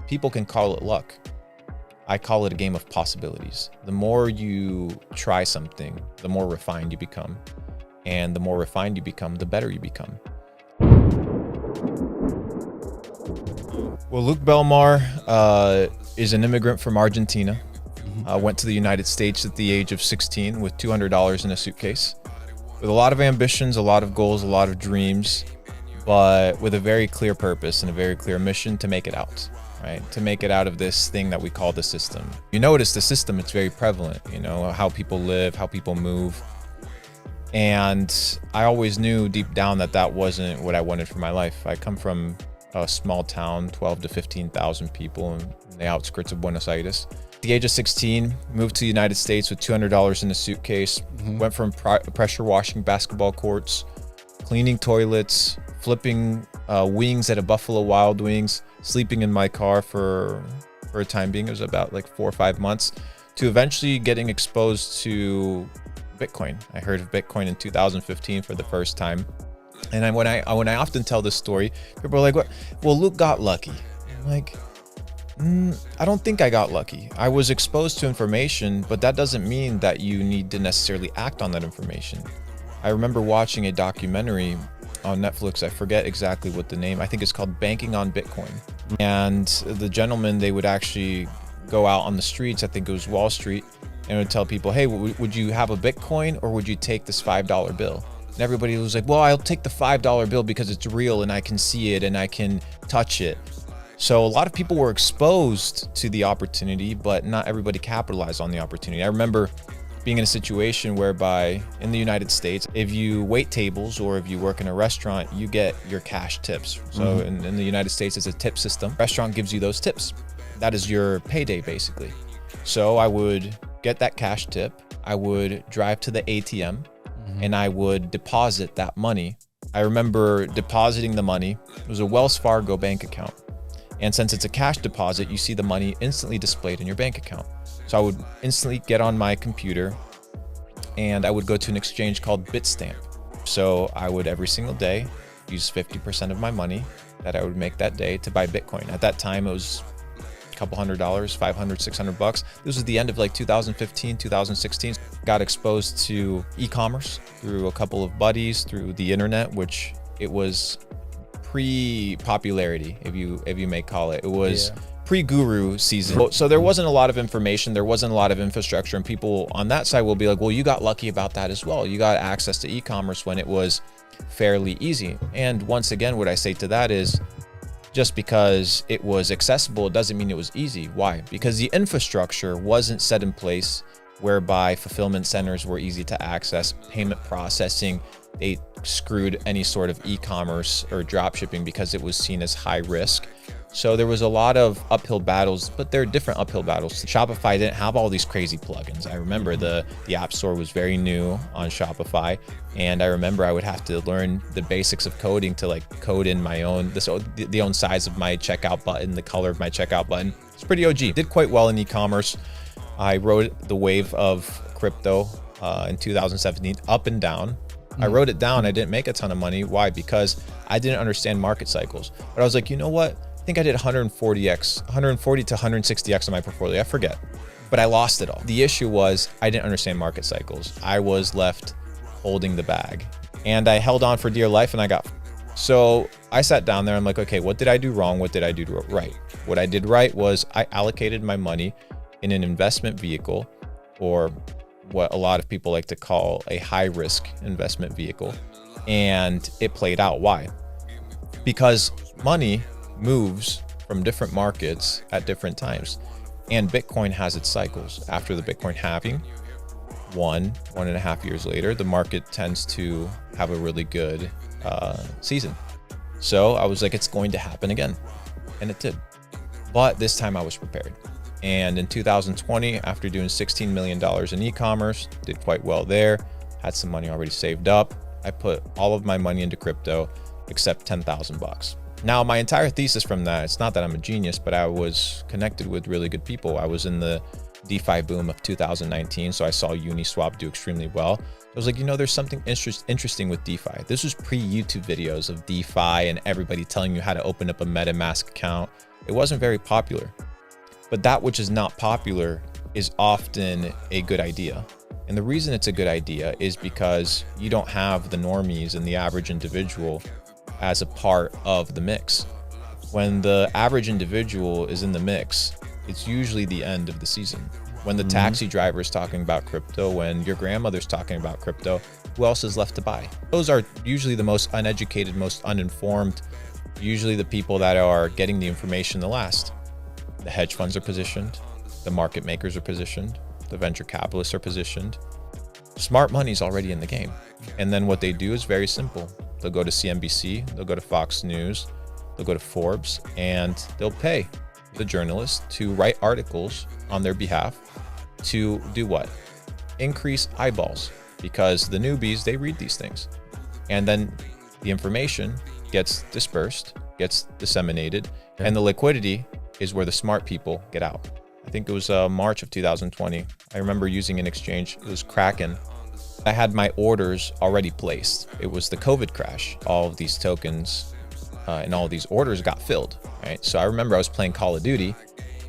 People can call it luck. I call it a game of possibilities. The more you try something, the more refined you become. And the more refined you become, the better you become. Well, Luke Belmar is an immigrant from Argentina. Went to the United States at the age of 16 with $200 in a suitcase. With a lot of ambitions, a lot of goals, a lot of dreams, but with a very clear purpose and a very clear mission to make it out, right? To make it out of this thing that we call the system. You notice the system, it's very prevalent, you know, how people live, how people move. And I always knew deep down that that wasn't what I wanted for my life. I come from a small town, 12 to 15,000 people in the outskirts of Buenos Aires. At the age of 16, moved to the United States with $200 in a suitcase, went from pressure washing basketball courts, cleaning toilets, flipping wings at a Buffalo Wild Wings, sleeping in my car for a time being. It was about like 4 or 5 months, to eventually getting exposed to Bitcoin. I heard of Bitcoin in 2015 for the first time. And when I often tell this story, people are like, "What? Well, Luke got lucky." I'm like, I don't think I got lucky. I was exposed to information, but that doesn't mean that you need to necessarily act on that information. I remember watching a documentary on Netflix. I forget exactly what the name. I think it's called Banking on Bitcoin. And the gentleman, they would actually go out on the streets, I think it was Wall Street, and would tell people, "Hey, would you have a Bitcoin or would you take this $5 bill?" And everybody was like, "Well, I'll take the $5 bill because it's real and I can see it and I can touch it." So a lot of people were exposed to the opportunity, but not everybody capitalized on the opportunity. I remember being in a situation whereby in the United States, if you wait tables or if you work in a restaurant, you get your cash tips. So in the United States, it's a tip system. Restaurant gives you those tips. That is your payday, basically. So I would get that cash tip. I would drive to the ATM and I would deposit that money. I remember depositing the money. It was a Wells Fargo bank account. And since it's a cash deposit, you see the money instantly displayed in your bank account. So I would instantly get on my computer and I would go to an exchange called Bitstamp. So I would every single day use 50% of my money that I would make that day to buy Bitcoin. At that time, it was a couple $100, 500, 600 bucks. This was the end of like 2015, 2016. Got exposed to e-commerce through a couple of buddies, through the internet, which it was pre-popularity, if you may call it. It was pre-guru season. So there wasn't a lot of information, there wasn't a lot of infrastructure, and people on that side will be like, "Well, you got lucky about that as well. You got access to e-commerce when it was fairly easy." And once again, what I say to that is, just because it was accessible, it doesn't mean it was easy. Why? Because the infrastructure wasn't set in place whereby fulfillment centers were easy to access, payment processing. They screwed any sort of e-commerce or drop shipping because it was seen as high risk. So there was a lot of uphill battles, but there are different uphill battles. Shopify didn't have all these crazy plugins. I remember the App Store was very new on Shopify. And I remember I would have to learn the basics of coding to like code in my own, the own size of my checkout button, the color of my checkout button. It's pretty OG. Did quite well in e-commerce. I rode the wave of crypto in 2017, up and down. I wrote it down. I didn't make a ton of money. Why? Because I didn't understand market cycles. But I was like, you know what? I think I did 140 to 160x on my portfolio. I forget, but I lost it all. The issue was I didn't understand market cycles. I was left holding the bag and I held on for dear life and I got. So I sat down there. I'm like, okay, what did I do wrong? What did I do right? What I did right was I allocated my money in an investment vehicle, or what a lot of people like to call a high risk investment vehicle. And it played out. Why? Because money moves from different markets at different times. And Bitcoin has its cycles. After the Bitcoin halving, 1.5 years later, the market tends to have a really good season. So I was like, it's going to happen again. And it did. But this time I was prepared. And in 2020, after doing $16 million in e-commerce, did quite well there, had some money already saved up. I put all of my money into crypto except 10,000 bucks. Now, my entire thesis from that, it's not that I'm a genius, but I was connected with really good people. I was in the DeFi boom of 2019, so I saw Uniswap do extremely well. I was like, you know, there's something interesting with DeFi. This was pre-YouTube videos of DeFi and everybody telling you how to open up a MetaMask account. It wasn't very popular. But that which is not popular is often a good idea. And the reason it's a good idea is because you don't have the normies and the average individual as a part of the mix. When the average individual is in the mix, it's usually the end of the season. When the taxi driver is talking about crypto, when your grandmother's talking about crypto, who else is left to buy? Those are usually the most uneducated, most uninformed, usually the people that are getting the information the last. The hedge funds are positioned, the market makers are positioned, the venture capitalists are positioned. Smart money's already in the game. And then what they do is very simple. They'll go to CNBC, they'll go to Fox News, they'll go to Forbes, and they'll pay the journalists to write articles on their behalf to do what? Increase eyeballs, because the newbies, they read these things. And then the information gets dispersed, gets disseminated, and the liquidity is where the smart people get out. I think it was March of 2020. I remember using an exchange, it was Kraken. I had my orders already placed. It was the COVID crash. All of these tokens and all of these orders got filled, right? So I remember I was playing Call of Duty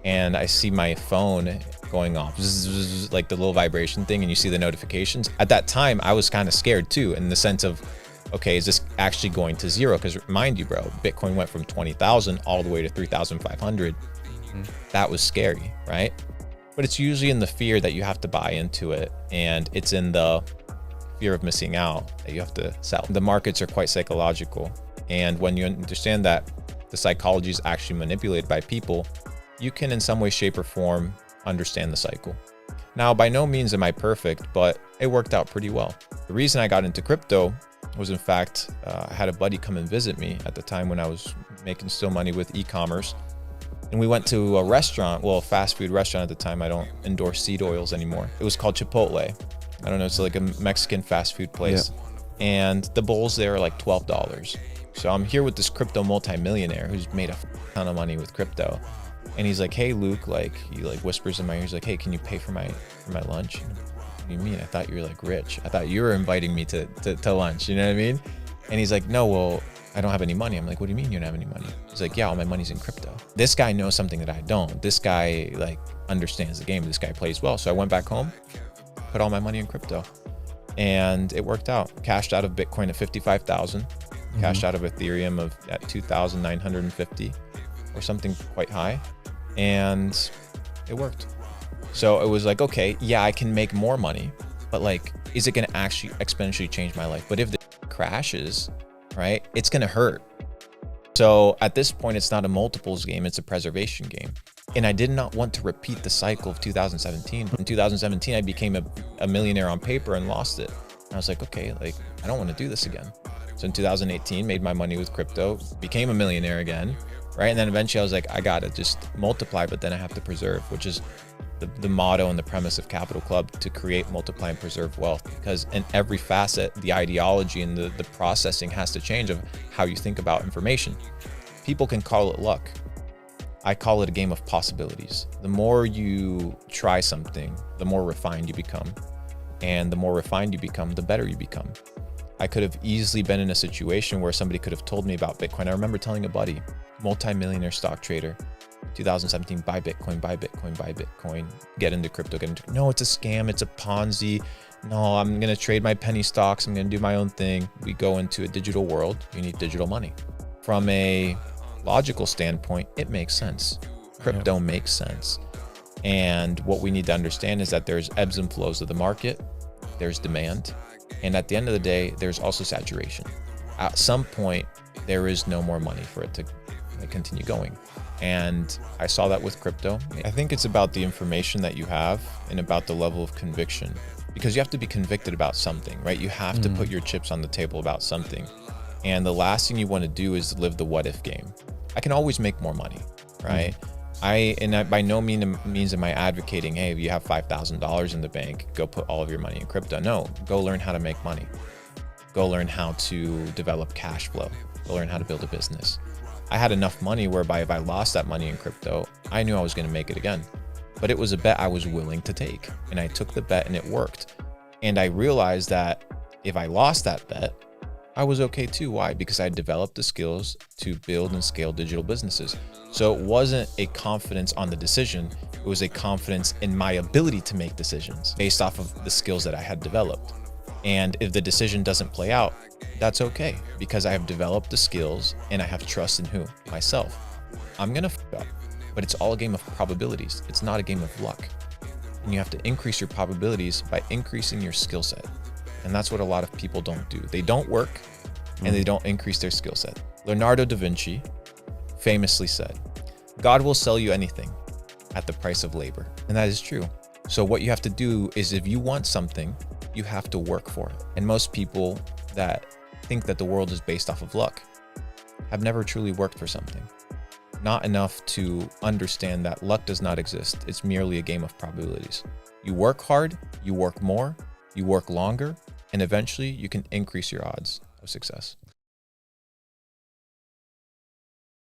and I see my phone going off, zzz, like the little vibration thing, and you see the notifications. At that time, I was kind of scared too, in the sense of, okay, is this actually going to zero? Because mind you, bro, Bitcoin went from 20,000 all the way to 3,500. That was scary, right? But it's usually in the fear that you have to buy into it, and it's in the fear of missing out that you have to sell. The markets are quite psychological, and when you understand that the psychology is actually manipulated by people, you can in some way, shape, or form understand the cycle. Now, by no means am I perfect, but it worked out pretty well. The reason I got into crypto was, in fact, I had a buddy come and visit me at the time when I was making still money with e-commerce. And we went to a restaurant, well, a fast food restaurant at the time. I don't endorse seed oils anymore. It was called Chipotle. I don't know, it's like a Mexican fast food place. Yeah. And the bowls there are like $12. So I'm here with this crypto multimillionaire who's made a ton of money with crypto. And he's like, hey, Luke, like, he like whispers in my ear, he's like, hey, can you pay for my lunch? What do you mean? I thought you were like rich. I thought you were inviting me to lunch, you know what I mean? And he's like, no, well, I don't have any money. I'm like, what do you mean you don't have any money? He's like, yeah, all my money's in crypto. This guy knows something that I don't. This guy like understands the game. This guy plays well. So I went back home, put all my money in crypto, and it worked out. Cashed out of Bitcoin at 55,000, cashed out of Ethereum at 2,950 or something quite high. And it worked. So it was like, okay, yeah, I can make more money, but like, is it going to actually exponentially change my life? But if the crashes, right, it's going to hurt. So at this point, it's not a multiples game, it's a preservation game. And I did not want to repeat the cycle of 2017. In 2017, I became a millionaire on paper and lost it. And I was like, okay, like, I don't want to do this again. So in 2018, made my money with crypto, became a millionaire again, right? And then eventually I was like, I got to just multiply, but then I have to preserve, which is the motto and the premise of Capital Club, to create, multiply, and preserve wealth. Because in every facet, the ideology and the processing has to change of how you think about information. People can call it luck. I call it a game of possibilities. The more you try something, the more refined you become. And the more refined you become, the better you become. I could have easily been in a situation where somebody could have told me about Bitcoin. I remember telling a buddy, multi-millionaire stock trader, 2017, buy Bitcoin, buy Bitcoin, buy Bitcoin, get into crypto, no, it's a scam, it's a Ponzi. No, I'm going to trade my penny stocks. I'm going to do my own thing. We go into a digital world. You need digital money. From a logical standpoint, it makes sense. Crypto makes sense. And what we need to understand is that there's ebbs and flows of the market. There's demand. And at the end of the day, there's also saturation. At some point, there is no more money for it to continue going. And I saw that with crypto. I think it's about the information that you have and about the level of conviction, because you have to be convicted about something, right? You have to put your chips on the table about something. And the last thing you want to do is live the what if game. I can always make more money, right? I by no means am I advocating, hey, if you have $5,000 in the bank, go put all of your money in crypto. No, go learn how to make money. Go learn how to develop cash flow. Go learn how to build a business. I had enough money whereby if I lost that money in crypto, I knew I was going to make it again. But it was a bet I was willing to take. And I took the bet and it worked. And I realized that if I lost that bet, I was okay too. Why? Because I developed the skills to build and scale digital businesses. So it wasn't a confidence on the decision. It was a confidence in my ability to make decisions based off of the skills that I had developed. And if the decision doesn't play out, that's okay, because I have developed the skills and I have trust in who? Myself. I'm gonna f up, but it's all a game of probabilities. It's not a game of luck. And you have to increase your probabilities by increasing your skill set. And that's what a lot of people don't do. They don't work and they don't increase their skill set. Leonardo da Vinci famously said, God will sell you anything at the price of labor. And that is true. So what you have to do is, if you want something, you have to work for it. And most people that think that the world is based off of luck have never truly worked for something. Not enough to understand that luck does not exist. It's merely a game of probabilities. You work hard, you work more, you work longer, and eventually you can increase your odds of success.